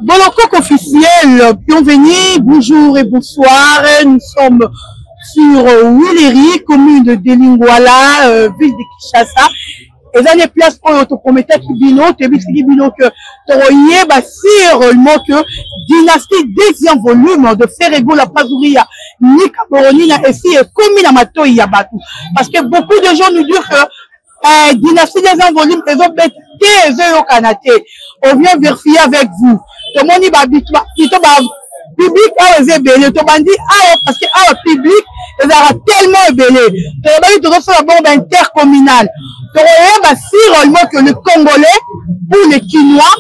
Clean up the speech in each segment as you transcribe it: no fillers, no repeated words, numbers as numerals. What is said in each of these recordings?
Boloko officiel, bienvenue, bonjour et bonsoir. Nous sommes sur Willery, commune de Delingwala, ville de Kinshasa. Et dans les places pour te promettre Kibino, tu as vu Kibino que tu as sûrement que dynastie deuxième volume de Ferrego la Pazouria, Nika Boronina et si commune à Matoyi Yabatu. Parce que beaucoup de gens nous disent que dynastie deuxième volume, ils ont bêté des heures au Canada. On vient vérifier avec vous. Tout le monde dit public a été belé. Tout le monde dit parce que public ils ont tellement belé. Tout le monde dit que la bombe intercommunale. Tout le monde sûrement que le Congolais ou le Kinois,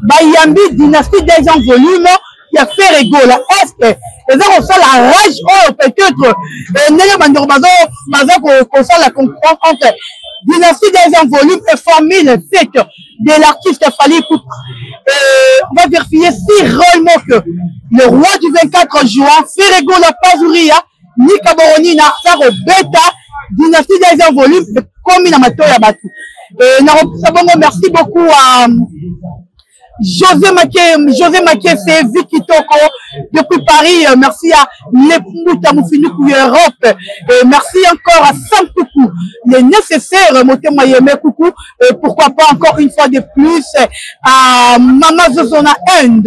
Bayambi dynastie deuxième volume, il y a fait rigoler. Est-ce que ils ont reçu la rage peut-être la concurrence entre dynastie deuxième volume et famille fête de l'artiste Fally Ipupa. On va vérifier si réellement que le roi du 24 juin, Ferrego la Pazouria, Nika Boronina, Saro Beta, dynastie deuxième volume, comme il a Matoya Batu. Merci beaucoup à José Maké, c'est Vicky Toko depuis Paris. Merci à Lepouta Moufinou Europe. Merci encore à Sampoukou. Les nécessaires, Motemayeme Coucou. Pourquoi pas encore une fois de plus à Mama Zozona End.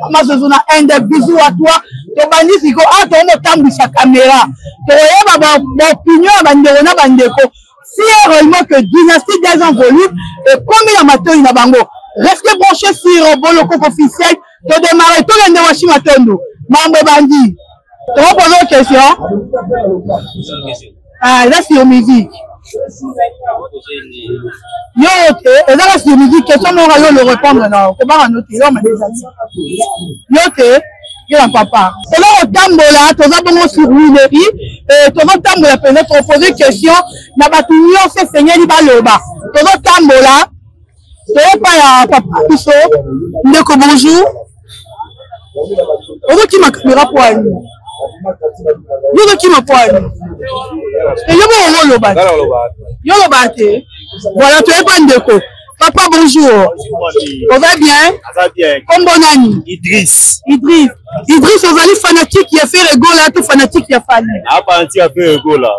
Mama Zozona End, bisous à toi. Tobani Zigo, Tomo sa caméra. Toyeba opinion à Banderona Bandeko. Si réellement que dynastie des volume, comme il a Matoyi Nabango. Restez branchés sur Boloko officiel. Tu démarres tout le monde de Matondo. Mambo Bandi. Tu vas poser une question? Ah, là c'est au musique. Yo, ok. Et là c'est au musique. Question, on va le répondre. Non, on va noter. Yo, ok. Yo, la papa. Et là, au tambola, tu vas bon sur Willery. Tu vas tambola, peut-être poser une question. Na batouillon, c'est Seigneur Libaloba. Tu vas tambola. C'est pas ya papa biso ndeko bonjour ozo ki ma caméra poani yozo ki ma poani et yobo lo bate voilà tu es pas ndeko papa bonjour on va bien comme bonani Idriss ozali fanatique qui a fait rigola tout fanatique qui a fallu fanatique a fait rigola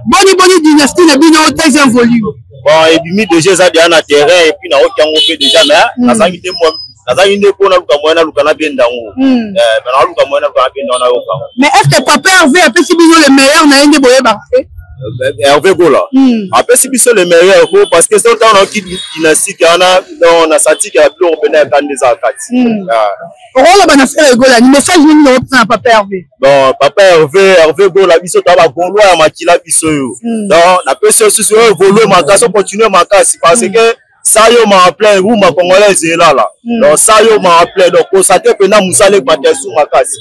boni dynastie na bino deuxième volume. Bon, et puis déjà ça déjà na terrain et puis na aucun fait déjà mais na sangi te moi na sangi ne ko na luka moya na luka na bien dango na luka moya na luka bien dango na yoka. Mais est-ce que papa Hervé a si bino le meilleur na ende boye ba Hervé Gola après si biso le meilleur parce que c'est temps on qui dynastique on a senti qu'il y a plus revenir quand des akati on va na faire Gola ni message ni no na papa Hervé. Bon papa Hervé Gola biso ta ba golo ya makila biso yo donc la personne sur volo makasi continuer makasi parce que ça yo m'a appelé vous ma congolais là donc ça yo m'a appelé donc constater que na musale batesu makasi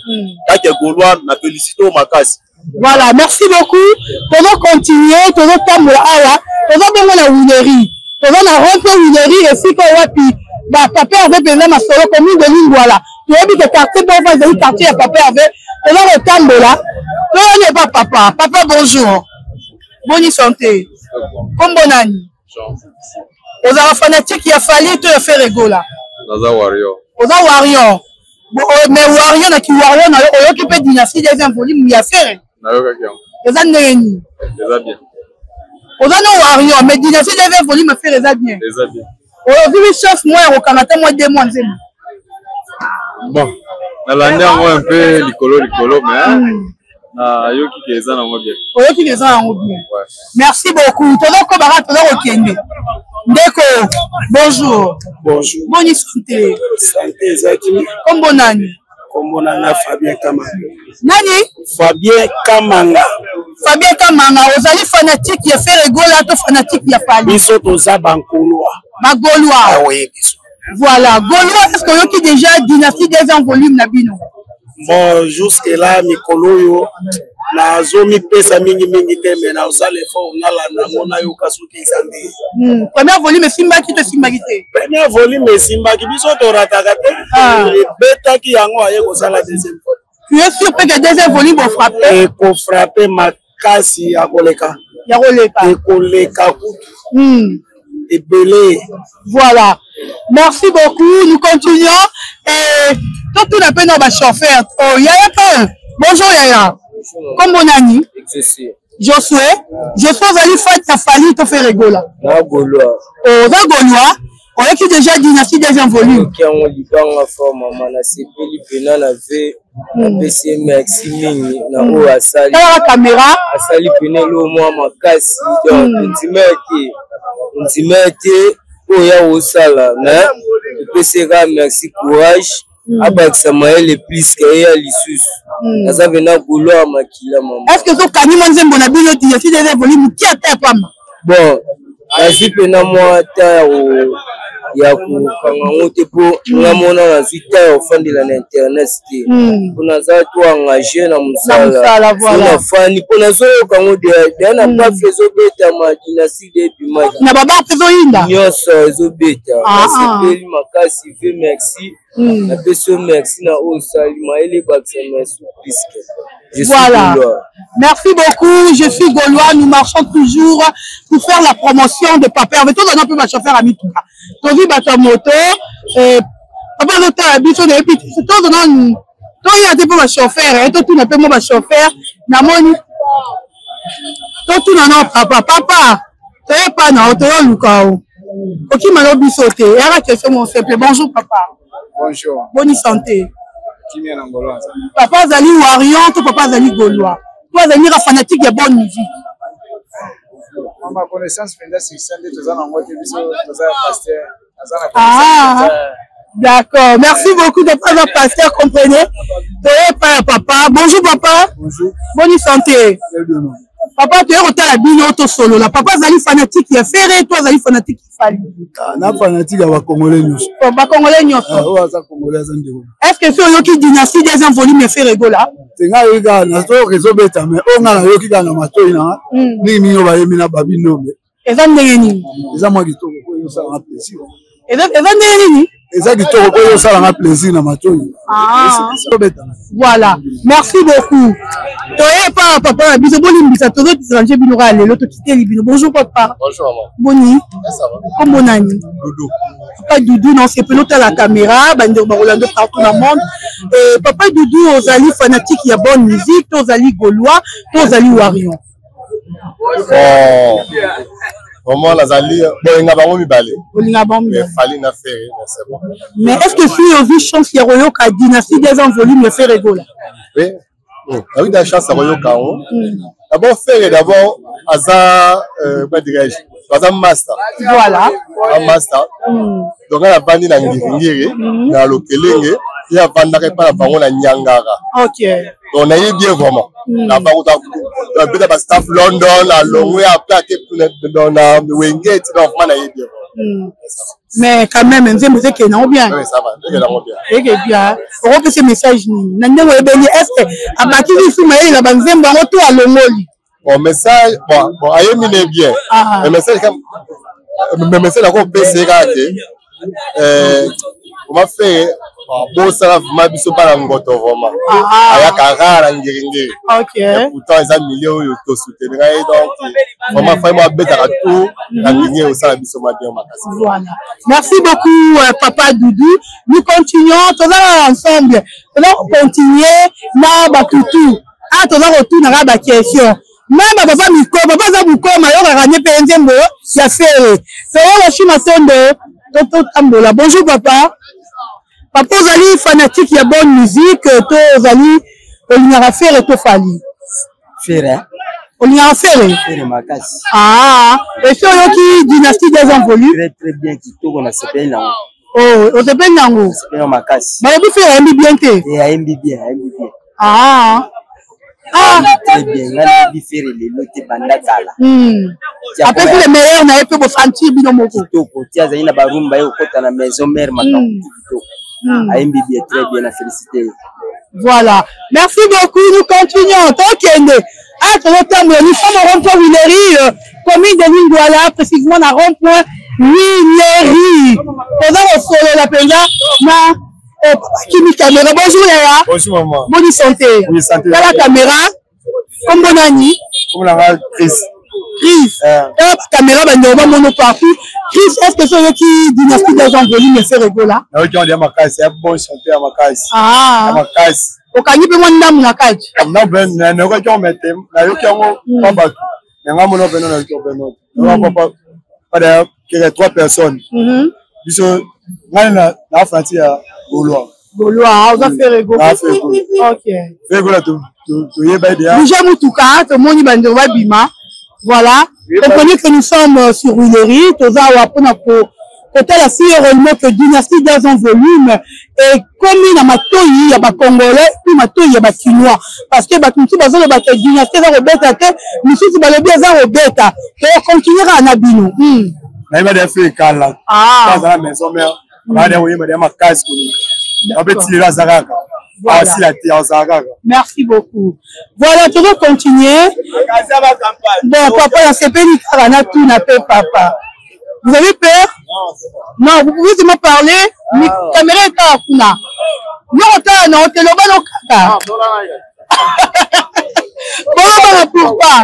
ta ke goloa na féliciter makasi. Voilà, merci beaucoup. Pour nous continuer, pour nous tambola awa, pour nous bongo la Willery. Pour nous na rompe Willery et si qu'on wapi, bah papa Hervé besoin ma solo commune de Lingwala. Tu as vu que quartier bon va aller quartier à papa Hervé. Pour nous le tambola. Non, n'est pas papa. Papa bonjour. Bonne santé. Comme bonani. Aux enfants fanatiques qui a fallu te faire rigola. Naza Warrior. Aux Warrior. Mais Warrior na ki Warrior na occupé dynastie deuxième volume il a fait. Les années. Bien. Aux années Warrior, mais dynastie deuxième volume a fait les bien. Aujourd'hui, chef, moi, au Canada, moi, 2 mois. Bon, dans l'année, moi, un peu l'icolo, mais yo qui est en bien. Yo qui est en bien. Merci beaucoup. Todoko Bara, Todoko Kende. Ndeko, bonjour. Bonjour. Bonne santé. Santé, Zaki. Comme bonani. Comme bonana, Fabien Kamanga. Nani? Fabien Kamanga. Fabien Kamanga, vous allez fanatique qui a fait rigola, tout fanatique qui a fallu. Biso toza Bankoloa. Ma Gaulois. Ah oui, biso. Voilà, Gaulois, est-ce que vous avez déjà dynastie deuxième volume Nabino? Bon, jusque là, Mikolo yo. Na zomi pesa mingi te mais na osale fort na la mona yo kasuki zambi. Premier volume simba ki te simba kite. Premier volume simba ki biso to rataka te. Beta ki yango aye ko sala deuxième fois. Tu es sûr que deuxième volume vont frapper? Et pour frapper makasi ya koleka. Ya koleka. Et koleka kutu. belé. Voilà. Merci beaucoup. Nous continuons. Et tout n'a pas de chauffeur. Oh, Yaya Paul. Bonjour Yaya. Comme mon ami. Josué. Josué, vous allez faire ta famille, te faire rigoler. Na Gaulois. Oh, na Gaulois. On a qui déjà dynastie deuxième volume. Qui ont libéré forme maman na sepeli pena na ve na PC Maxi mingi na o asali. La caméra. Asali pena lo moi makasi donc ntimete oya osala na PC Maxi courage abakisa maele plus que ya lisusu. Naza vena Gaulois makila maman. Est-ce que so kanimo nzembo na bino dynastie deuxième volume qui a fait pas? Bon, nazi pena moi ta ya kukanga ngote po ngamona nazita ofandela na internet te kuna za to engagé na musala na fani kuna zo kango de na pa fezo beta ma dynastie de bima na baba fezo inda nyoso zo beta sepeli makasi ve merci na peso merci na osali maele baksa merci puisque voilà. Merci beaucoup. Je suis Gaulois. Nous marchons toujours pour faire la promotion de Papa. Mais tout le monde peut ma chauffeur à Mitouka. Tu vis ta moto. Papa l'auteur a dit que tout le monde. Toi il y a des peu ma chauffeur. Toi tu n'as pas ma chauffeur. Namoni. Toi tu n'en as papa. Papa. Tu n'es pas dans l'auteur Lucao. Ok malobi sauté. Et la question mon simple. Bonjour papa. Bonjour. Bonne santé. Papa Zali Warion, ton papa Zali Gaulois. Toi Zali la fanatique de bonne musique. Ma connaissance c'est ça pasteur. Ah, d'accord. Merci beaucoup de pas un pasteur, comprenez. Papa. Bonjour papa. Bonjour. Bonne santé. Papa, tu es au Talabino, auto solo. La papa Zali fanatique qui est ferré, toi Zali fanatique qui fallait. Na fanatique à Congolais nous. Ba Congolais nous. Est-ce que c'est une dynastie des envolés me fait rigoler? C'est nga yoka na so réseau beta mais on a yoki kana matoi na ni mingo ba yemina babino me. Eza ndenge nini? Eza moi kitoko ko yo sala na plaisir. Eza ndenge nini? Eza kitoko ko yo sala na plaisir na matoi. Ah. Voilà. Merci beaucoup. Toi pas papa biso boni mbisa todo étranger binora lelo to quitter libino. Bonjour papa. Bonjour maman. Boni. Ça va. Comment on a dit? Doudou. Papa Doudou, non, c'est pelote à la caméra, Bandir Barolando partout dans le monde. Papa Doudou, aux alliés fanatiques, il y a bonne musique, aux alliés gaulois, aux alliés warion. Vraiment, les alliés, bon, il n'y a pas de balai. Il n'y a pas de balai. Il fallait faire, c'est bon. Mais est-ce que si on vit chance, il y a Royo qui a dynastie des envolés, me fait rigoler? Oui. Oui, la chance à Royo Kao. D'abord, faire d'abord, quoi dirais-je? Un master. Voilà. Un master. Donc, on a vendu dans Ngiri, dans le Kelenge, et on a vendu dans la Nyangara. Ok. On a eu bien vraiment. La banque de staff London, à Longway, après, dans la Wingate, dans le Mana bien. Mais quand même, on sait que non bien. Oui, ça va. C'est bien. Et que bien. On voit que ce message, est-ce que, à partir du film, il y a un zemba, on retourne à Longoli. Bon, message, bon, Ayemi est bien. Le message, le message, encore PC, on m'a fait, bon, ça va, je suis pas dans le vraiment. Il y a Kara, Ngiri. Ok. Pourtant, ils ont millions de soutiennent. Donc, vraiment, vraiment, bête à tout, Ngiri au sein de la. Voilà. Merci beaucoup, Papa Doudou. Nous continuons, tous ensemble. Nous allons continuer, là, Batutu. Ah, tous retourner à la question. Même papa Miko, papa Zabuko, Mayor a gagné PNZMbo, il a fait. C'est là, je suis ma sonde. Toto Tambola. Bonjour, papa. Papa, vous allez fanatique, il y a bonne musique. Toi, vous allez, on y a faire et tout fali. Faire. On y a faire. Faire ma casse. Ah, et sur qui dynastie des envolus. Très, très bien, qui tourne, on a s'appelle Nango. Oh, on s'appelle Nango. On s'appelle ma casse. Mais vous faites un bien. Et à MBB. Ah. Ah, très bien. On a dit faire les lots bandakala. Après que les meilleurs n'avaient pas sentir bien mon coup. Tia Zaina Barumba et au côté de la maison mère maintenant. À MBB très bien, félicité. Voilà. Merci beaucoup. Nous continuons. Tant qu'il y a ah, tout le temps, nous sommes au rond-point Willery, commune de Lingouala, précisément à rond-point Willery. Pendant le solo, la penda, na Kimi caméra. Bonjour Yaya. Bonjour maman. Bonne santé. Oui, santé. Dans la caméra. Comme bon année. Comme la Chris. Chris. La caméra va mono partout. Chris, est-ce que c'est qui dynastie des gens volume et fait rigola? Non, qui ont dit à ma case, c'est un bon chanteur à ma case. Ah. À ma case. Au Kanye peut moi ndam na cage. Non, ben, ne quoi qui ont metté, la yo qui ont pas battu. N'anga mono ben non, qui ont ben non. On va pas d'ailleurs qu'il y a 3 personnes. Puisque na Francis à Gaulois. Gaulois, on va faire rigola. Ok. Rigola tout y est bien déjà. Déjà Moutouka, tout le monde bande va bima. Voilà. Comprenez que nous sommes sur Huilery, tous à côté la fille réellement que dynastie dans un volume et comme il y a matoyi il y a ba congolais puis matoyi il y a ba chinois parce que ba tout bazo le ba dynastie za robeta te misusu ba le bien za robeta et continuera na bino na il va de faire kala dans la maison mère ba de oui ma case ko on peut tirer la zaraka. Voilà. Merci beaucoup. Voilà, tu veux continuer. Bon, papa, il y a ce pays qui a tout n'a pas papa. Vous avez peur? Non, vous pouvez me parler. La caméra est à Kuna. Non, t'es le bon au kaka. Bon, pourquoi?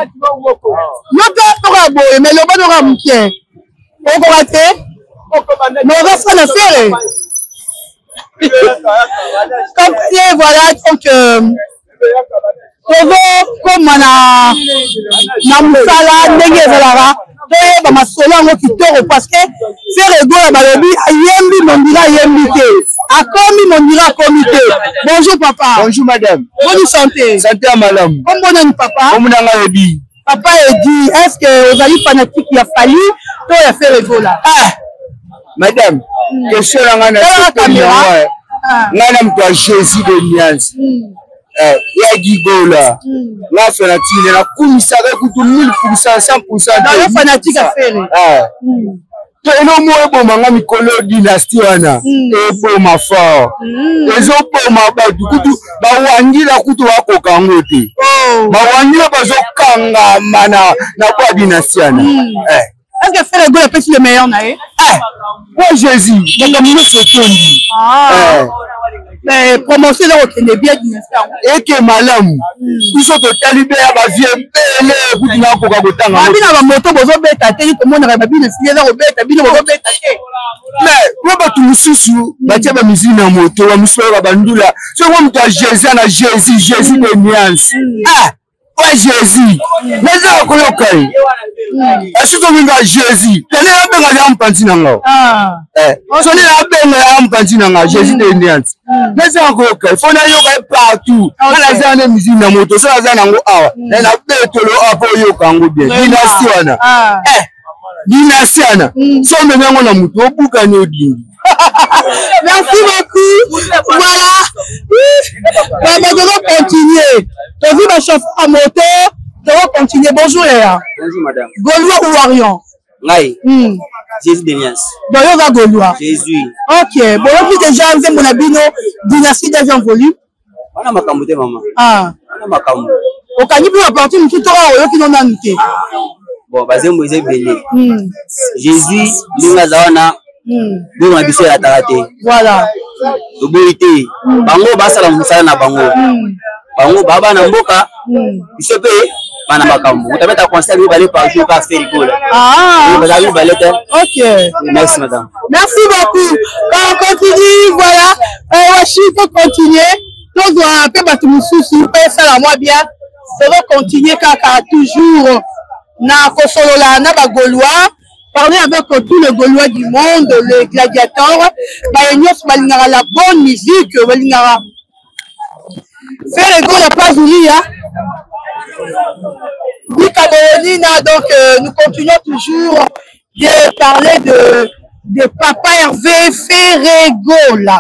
Non, t'es beau, mais le bon aura mouquet. On va rater? Mais on va faire l'affaire. Comprenez, voilà, donc, comme na musala ndenge ezalaka toyeba masolo yango kitoko parce que faire egola balobi ayembi mondira ayembi te akomi mondira akomi te. Bonjour papa. Bonjour madame. Bonne santé. Santé à madame. Comment nani papa? Comme nanga ebi. Papa Edi, est-ce que vous allez fanatique il a fallu to ya faire egola? Ah madame, question nanga na caméra. Nana mtu Jésus de Niance. Ya gigola. Na fanatique na kumisaka kutu 1000%, 100%. Na yo fanatique à faire. Eno mo ebomanga mikolo dynastie wana. Eboma fort. Ezoboma batu kutu bawangila kutu bakoka ngo te. Bawangila bazokanga mana na kwa dynastie wana. Est-ce que faire rigoler peut-être le meilleur nae? Moi Jésus, donc comme nous sotondi. Mais promotion là on est bien dynastie. Et que malamu. Ils sont totalement bien ba vie belle kutu na koka botanga. Bina ba moto bozo beta te ko mona ba bina si za robeta bina bozo beta te. Mais roba tu mususu ba tia ba musique na moto wa mususu ba bandula. So ko mtu Jésus na Jésus de Niance. Ouais Jésus. Mais ça ko yokai. Est-ce que tu as Jésus? Tu n'as pas besoin de pantina ngo. So ni la benga ya pantina nga Jésus de Niance. Mais ça ko yokai. Faut na yokai partout. Na za na musique na moto so za na ngo awa. Na betolo apo yoka ngo bien. Dynastie wana. Dynastie wana. So me ngo na moto obuka ni odingi. Merci beaucoup. Voilà. On va continuer. Tu as vu ma chauffeur à moto? Tu vas continuer. Bonjour Léa. Bonjour madame. Gaulois ou Warion? Ngai. Jésus de Niance. Donc on va Gaulois. Jésus. Ok. Bon, on peut déjà enlever mon abino dynastie des gens volume. On a makambo te maman. On a makambo. Au Kanye peut apporter une petite oreille qui n'en a nuité. Bon, basé mo eze belé. Jésus linga zawana. Bon na biso ya tarate. Voilà. Oboité. Bango basala musala na bango. Bango baba na mboka. Biso pe bana makambo. Utabeta conseil balé par jour pas faire rigole. Vous balé. OK. Merci madame. Merci beaucoup. On continue, voilà. Washi faut continuer. Nous doit un peu battre mususu, pas ça la moi bien. Ça va continuer kaka toujours na kosolola na ba Gaulois. Parler avec tous les Gaulois du monde, les gladiateurs, la bonne musique, faire les Gaulois pas oublié, donc nous continuons toujours de parler de Papa Hervé Ferregola.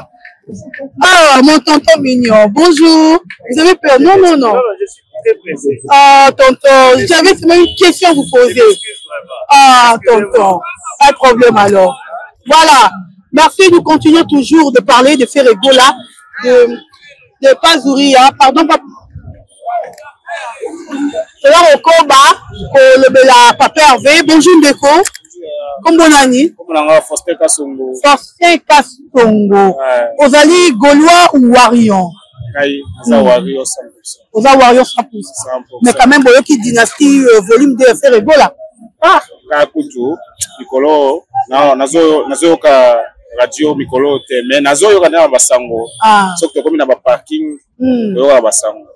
Ah, mon tonton mignon, bonjour. Vous avez peur? Non, non, non. Je suis très pressé. Ah, tonton, j'avais une question à vous poser. Ah, tonton, pas de problème alors. Voilà. Merci, nous continuons toujours de parler de Ferregola, de Pazouria, pardon, papa. C'est là au combat, le Papa Hervé. Bonjour, Ndeko. Comment on a dit? Faustin Kasongo. Faustin Kasongo. Ozali Gaulois ou Warion? Warion 100%. Warion 100%. Mais quand même, qui dynastie volume de Ferregola. Ah. Kakutu mikolo nazoyoka radio mikolo te mais nazoyoka na basango soki tokomi na ba parking toyoka basango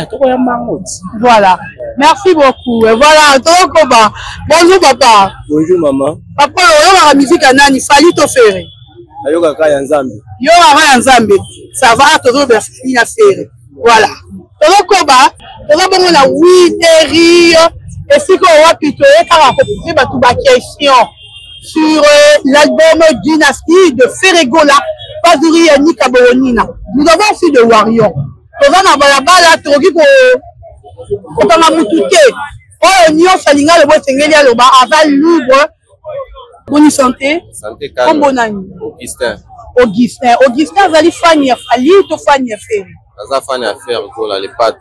tokoya mango. Voilà, merci beaucoup. Et voilà, bonjour papa. Bonjour maman. Papa, on a la musique à Nani, Fali Tofere. Ayoka Kaya Nzambe. Yo Kaya Nzambe. Ça va, toujours bien fini à faire. Voilà. Tokoba, on a la Witeri. Et si on va plutôt une question sur l'album Dynastie de Ferregola, Pazuri et Nika Bolonina. Nous avons aussi de Warrior. Nous avons la Togi pour Mutuke. Oh, Nyon Salinga, le Bosengelia, le bar, aval libre. Bonne santé. Santé calme. Bon année. Augustin. Augustin, vous allez faire Fali, tu fais faire. Naza fani affaire pour les padres.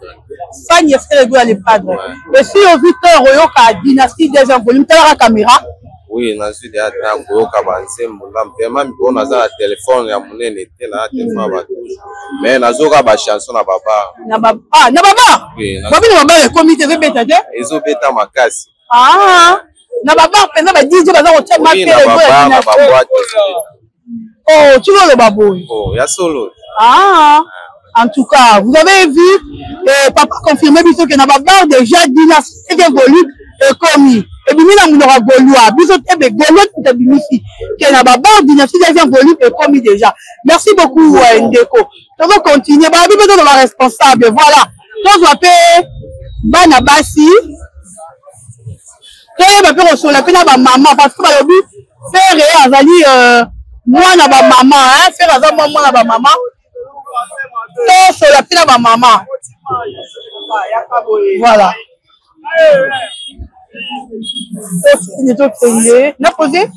Fani affaire pour les padres. Et si au 8h oyoka dynastie deuxième volume tu as la caméra? Oui, nazi de ata oyoka bansembo ndampe même on naza téléphone ya munene te na téléphone ba. Mais nazoka ba chanson na baba. Na baba. Na baba. Oui. Babi na baba le comité beta te? Ezo beta makasi. Ah. Na baba penza ba DJ baza ko tchama te le baba na baba. Oh, tu veux le babou? Oh, ya solo. Ah. En tout cas, vous avez vu, papa confirmé que na baba déjà dynastie de volume commis. Et puis nous n'avons pas Gaulois. Biso tebe Gaulois tout est bimisi. Que na baba dynastie deuxième volume est commis déjà. Merci beaucoup Ndeko. On va continuer. Bah bi besoin de la responsable. Voilà. Donc on appelle bana basi. Que ba pe recevoir la pe na ba maman parce que ba lobi faire azali moi na ba maman hein, faire azali moi na ba maman. Sur la pile à ma maman. Voilà. On a posé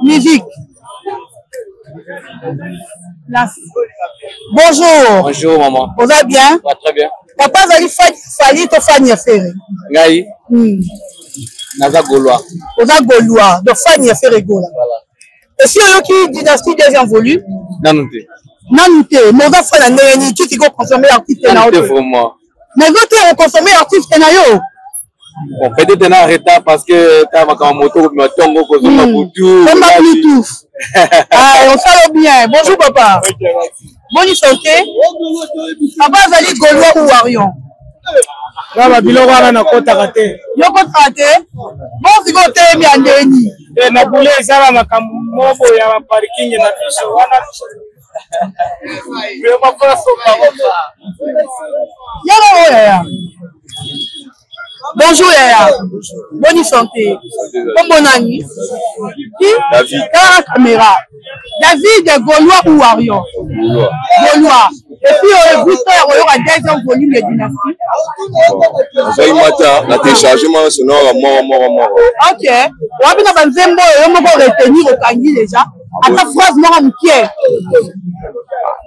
musique. Bonjour. Bonjour maman. Vous allez bien? Ouais, très bien. Papa Fali to Fani Ferre. Ngai. Naza Gaulois. Naza Gaulois. De Fani Ferre Gola. Voilà. Et si on a qui dynastie deuxième volume? Nanouté. Nanouté. Mais on va faire la néani qui va consommer l'artiste. Nanouté vraiment. Mais vous consommer l'artiste Nayo. Bon, peut-être en retard parce que tu as ma moto, mais tu as mon Bluetooth. On s'en bien. Bonjour papa. Bonne santé. Papa Zali Gaulois ou Arion? Baba biloko wana na kota kate. Yoko kate. Bon si kote mi andeni. Na bule sala makambo ya parking na biso wana. Vraiment pas Yaya. Bonjour Yaya. Bonne santé. Bonne année. David. La caméra. David Gaulois ou Arion? Gaulois. Et puis on est il y aura deuxième volume de dynastie. J'ai matin, la téléchargement sonore mort. Ok. On va bien banzembo et on va retenir au kangi déjà. À ta phrase moi en pied.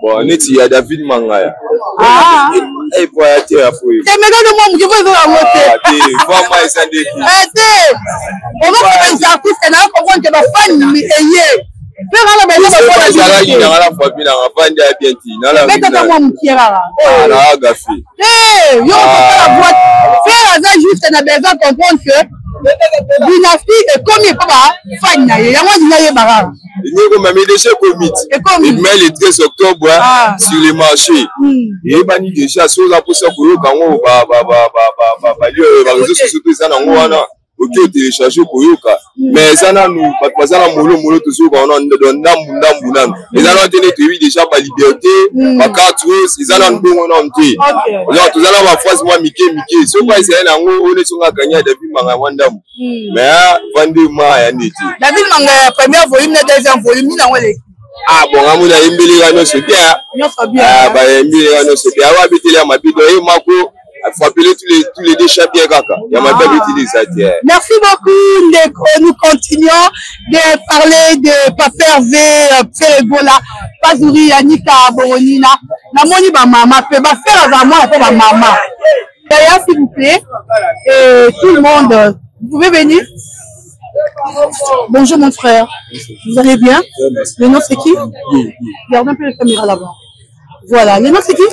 Bon, neti ya David Mangaya. Ah. Eh pour ya te afoué. C'est maintenant de moi qui veux la montée. Ah, dis, moi ça dit. On va faire des artistes na comprendre que ma fan mi eye. Juste na besoin comprendre que dynastie est comme papa fan na ye yango dinaye barara Nico m'a mis déjà commis. Il met le 13 octobre sur les marchés. Et bani déjà sur la poste pour eux quand on va les réseaux sociaux ça na ok télécharger pour yoka mais ça na nous pas ça na molo toujours quand on donne ndambu nan les allons tenir déjà ba liberté ba carte rose ils allons bongo na nté alors tous allons ba phrase moi mike so quoi c'est na ngo on est sur la gagner depuis manga wandamu mais vendre ma ya neti David Manga première volume na deuxième volume na ngole ah bon amuna imbeli ga no se bien ah ba imbeli ga no se bien wa biteli ma bido e mako. Il faut appeler tous les déchets bien kaka. Il y a ma belle utilisation. Merci beaucoup Ndeko. Nous continuons de parler de Papa Hervé Ferregola, Pazuri Yanika Boronina. La moni ba maman peut pas faire à moi pour ma maman. D'ailleurs s'il vous plaît, tout le monde, vous pouvez venir. Bonjour mon frère. Vous allez bien? Le nom c'est qui? Regardez un peu la caméra là-bas. Voilà, le nom c'est qui?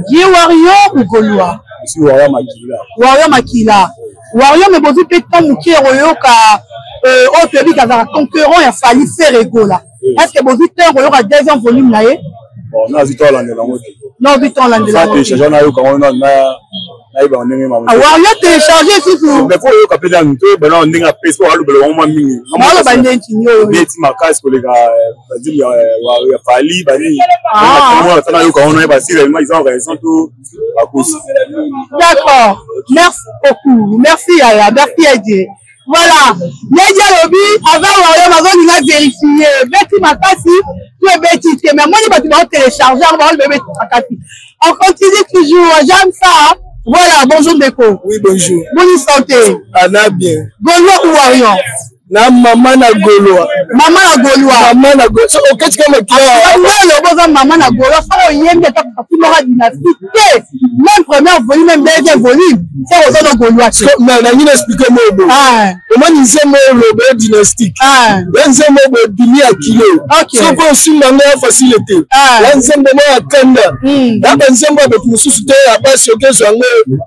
Die Warrior ou Gaulois? ici Wario Makila. Wario Makila. Wario mais bozi peut tant mukier oyoka au pays kazara concurrent ya fali faire égola. Est-ce que bozi tant oyoka deuxième volume là eh? Bon, non, zito la ndela ngoti. Non, zito la ndela. Ça télécharger na yoka on na iba ndenge ma. Wario télécharger surtout. Mais faut yoka pela nto ben on ndinga pesa pour alubela ngoma mingi. Malo bandenti nyo. Beti makasi koleka bazili ya fali bani. Ah. Tana yoka on na ba sire ils ont raison tout bakosi. D'accord. Merci beaucoup. Merci Yaya, merci Adje. Voilà. Yaya Lobi avant Wario mazo ninga vérifier. Beti makasi. Mais moi, je vais télécharger, on continue toujours, j'aime ça. Voilà, bonjour Déco. Oui, bonjour. Bonne santé. Anna bien. Gaulois ou Wario? Na maman na Gaulois. Maman na Gaulois. Maman na Gaulois. So, ok, tu peux me dire. Maman na Gaulois. Ça, on y aime d'être parti dans la dynastie. Même premier volume, même deuxième volume. C'est aux autres Gaulois. Mais on a une explication. Comment ils aiment le dynastique? Ils aiment le bini à kilo. So, pour aussi, maman a facilité. Ils aiment le à kanda. Là, ils aiment le sous-souté à base que je le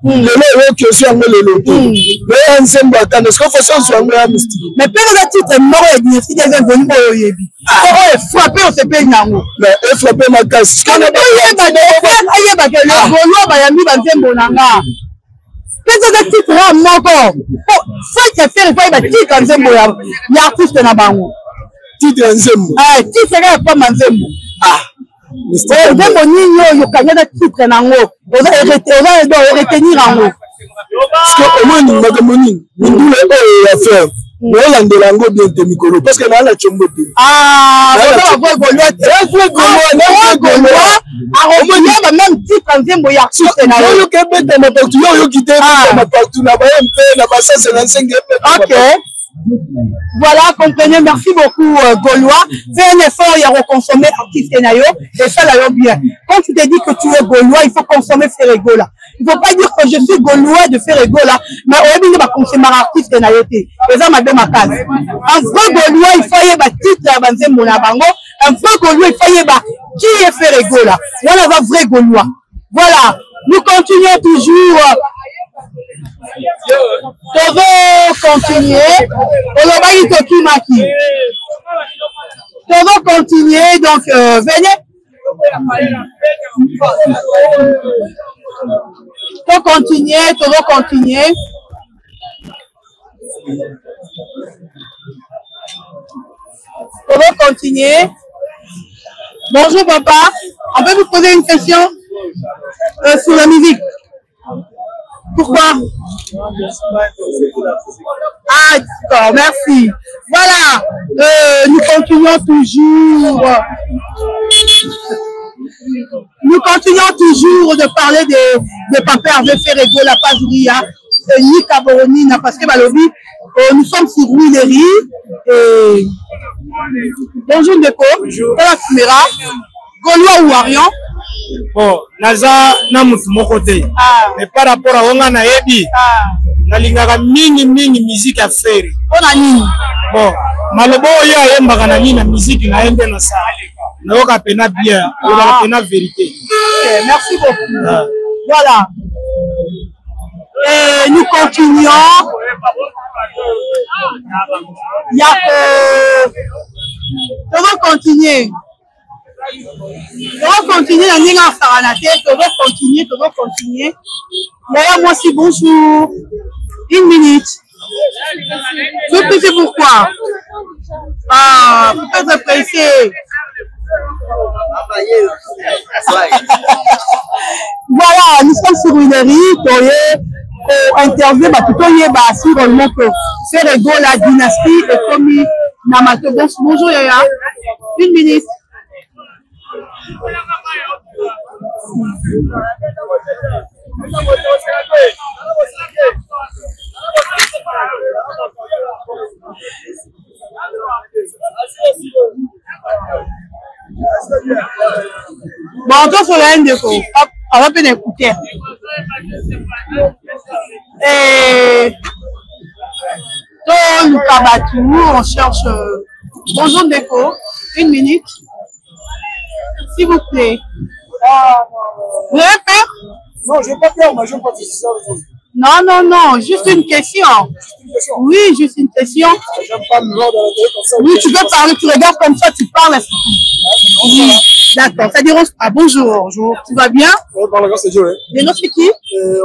lot que je le loto. Mais ils aiment le kanda. Est-ce qu'on fait ça sur un mystique? Mais peut-être titre mort et dynastie deuxième volume au Yebi. Oh, frappé, on se paye nango. Mais frappé ma casse. Quand on est pas le Gaulois, Bayami va dire Bonanga. Peut-être titre encore. Faut que faire pas titre en Zembo. Il y a artiste na bango. Titre en Zembo. Ah, titre est pas Manzembo. Ah. Oh, Zembo ni yo kanya titre nango. On va retenir en haut. Parce que au moins nous magamoni, nous nous le faire. Nous landelango bien te mikolo parce que là la chombo te. Ah, on va Gaulois. Au moins il y a même titre en Zembo ya artiste na yo. Yo kebeta na partout yo kité na partout na ba MP na ba 155. OK. Voilà, comprenez, merci beaucoup Gaulois. Fais un effort, il y a reconsommer artiste nayo et ça là bien. Quand tu te dis que tu es Gaulois, il faut consommer Ferregola. Il ne faut pas dire que je suis Gaulois de Ferregola, mais on va consommer artiste nayo té. Et ça m'a donné ma case. Un vrai Gaulois, il faut y avoir titre à Banzembo na bango. Un vrai Gaulois, il faut y avoir qui est Ferregola. Voilà un vrai Gaulois. Voilà, nous continuons toujours. Tozo continuer. Olobaki Tokimaki. Tozo continuer, donc venez. Tozo continuer. Tozo continuer. Bonjour papa. On peut vous poser une question sur la musique? Pourquoi? Ah, d'accord, merci. Voilà, nous continuons toujours de parler de Papa Hervé Ferregola, la Pazuria, Nika Boronina, parce que Balobi, nous sommes sur Ruinerie. Bonjour Neko, bonjour. La caméra, Gaulois ou Arion? Bon, naza na mutu moko te. Mais par rapport à onga na yebi, nalingaka mingi musique à faire. Ona nini? Bon, malobo ya yembaka na nini na musique na yembe na sa. Nayoka pena bien, nayoka pena vérité. Okay, merci beaucoup. Voilà. Et nous continuons. Il y a on va continuer. On va continuer la ligne en Saranate, on va continuer. D'ailleurs, moi aussi, bonjour. Une minute. Je sais pourquoi. Ah, peut-être pressé. Voilà, nous sommes sur une rue, interview, sûrement que Ferregola, la dynastie est commis Namato. Bonjour Yaya. Une minute. Bon, on va faire un déco. On va bien écouter. Et dans le Kabatou, on cherche. Bonjour déco. Une minute. S'il vous plaît. Vous avez peur? Non, je n'ai pas peur, mais je n'ai pas de ça. Non, non, non, juste une question. Oui, juste une question. J'aime pas me voir dans la télé comme ça. Oui, tu peux parler, tu regardes comme ça, tu parles. Oui, d'accord, ça dérange pas. Bonjour. Bonjour. Tu vas bien? Oui, par la grâce de Dieu, oui. Le nom c'est qui?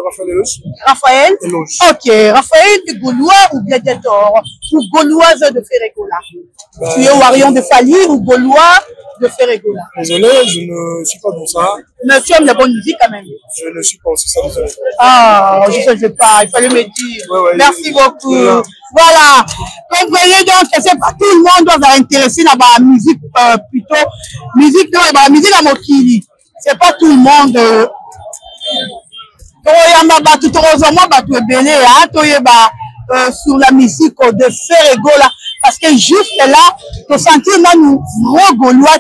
Raphaël Eloge. Raphaël? Eloge. Ok, Raphaël de Gaulois ou Gladiator ou Gauloise de Ferregola? Tu es Warion de Fali ou Gaulois de Ferregola? Désolé, je ne suis pas dans ça. Mais tu aimes la bonne musique quand même? Je ne suis pas aussi ça, désolé. Ah, je ne sais pas, il fallait me dire. Ouais, merci beaucoup. Voilà. Comprenez donc que c'est pas tout le monde doit s'intéresser dans la musique, plutôt. Musique, non, la musique à Mokili. C'est pas tout le monde. Sur la musique de Ferregola. Parce que juste là, tu sentis nous gros Gaulois.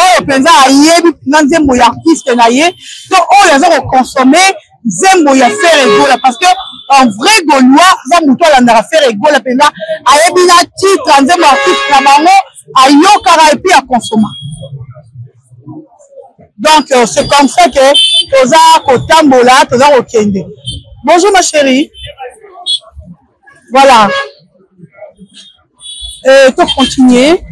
Oh, penza ayebi na nzembo ya artiste na ye to oh yaza ko consommer nzembo ya Ferregola parce que un vrai Gaulois za muto alandaka Ferregola penza ayebi na titre nzembo artiste na bango ayokaka et puis à consommer. Donc c'est comme ça que toza kotambola toza kokende. Bonjour ma chérie. Voilà. Pour continuer